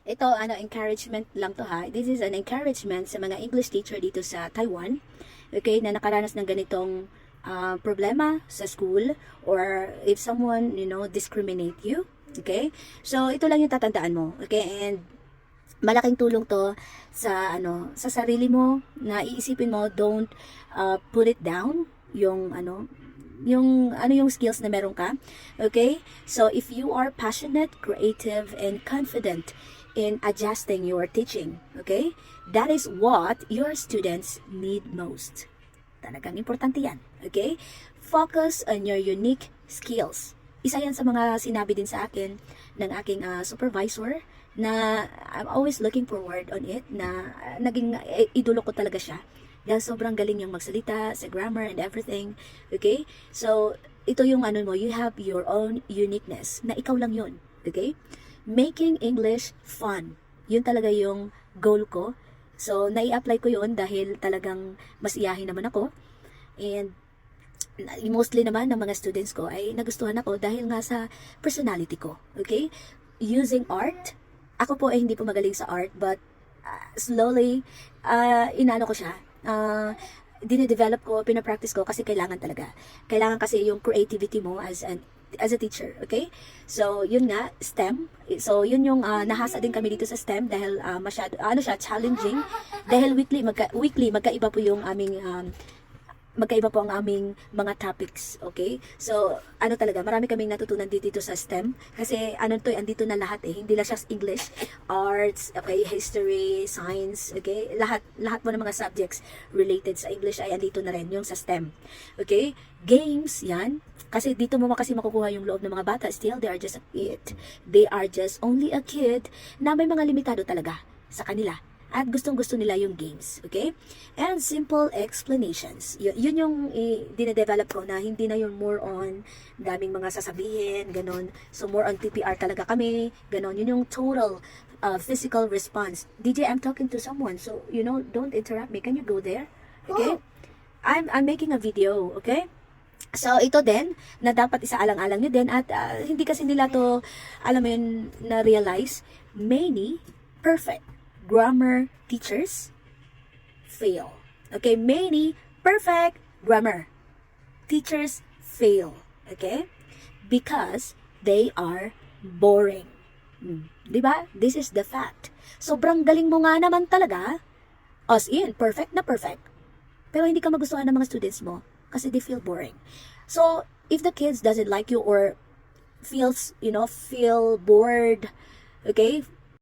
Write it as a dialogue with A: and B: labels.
A: Ito, encouragement lang to ha. This is an encouragement sa mga English teacher dito sa Taiwan, okay, na nakaranas ng ganitong problema sa school, or if someone, discriminate you, okay? So, ito lang yung tatandaan mo, okay? And malaking tulong to sa sa sarili mo, na iisipin mo, don't put it down yung yung skills na meron ka. Okay? So if you are passionate, creative, and confident in adjusting your teaching, okay? That is what your students need most. Talagang importante yan. Okay? Focus on your unique skills. Isa yan sa mga sinabi din sa akin ng aking supervisor, na I'm always looking forward on it, na naging idolo ko talaga siya. Dahil sobrang galing niyang magsalita sa grammar and everything. Okay? So, ito yung mo, you have your own uniqueness, na ikaw lang yun. Okay? Making English fun. Yun talaga yung goal ko. So, nai-apply ko yun dahil talagang masiyahin naman ako. And mostly naman ng mga students ko ay nagustuhan ako dahil nga sa personality ko. Okay? Using art. Ako po ay hindi po magaling sa art, but slowly, ko siya. Dine-develop ko, pinapractice ko kasi kailangan talaga. Kailangan kasi yung creativity mo as a teacher, okay? So, yun nga, STEM. So, yun yung nahasa din kami dito sa STEM dahil masyado, challenging. Dahil weekly, magkaiba po yung aming magkaiba po ang aming mga topics, okay? So, talaga, marami kaming natutunan dito sa STEM. Kasi, andito na lahat eh. Hindi lang siya English, arts, okay, history, science, okay? Lahat po ng mga subjects related sa English ay andito na rin, yung sa STEM. Okay? Games, yan. Kasi dito mo kasi makukuha yung loob ng mga bata. Still, they are just a kid. They are just only a kid na may mga limitado talaga sa kanila. At gustong-gusto nila yung games, okay? And simple explanations. Yun yung dine-develop ko, na hindi na yung more on daming mga sasabihin, ganon. So, more on TPR talaga kami, ganon. Yun yung total physical response. DJ, I'm talking to someone, so, don't interrupt me. Can you go there? Okay? I'm making a video, okay? So, ito din, na dapat isaalang-alang nyo din, at hindi kasi nila to, alam mo yun, na-realize, many perfect grammar teachers fail. Okay, many perfect grammar teachers fail. Okay? Because they are boring. Diba? This is the fact. Sobrang galing mo nga naman talaga. As in, perfect na perfect. Pero hindi ka magustuhan ng mga students mo kasi they feel boring. So, if the kids doesn't like you or feel bored, okay,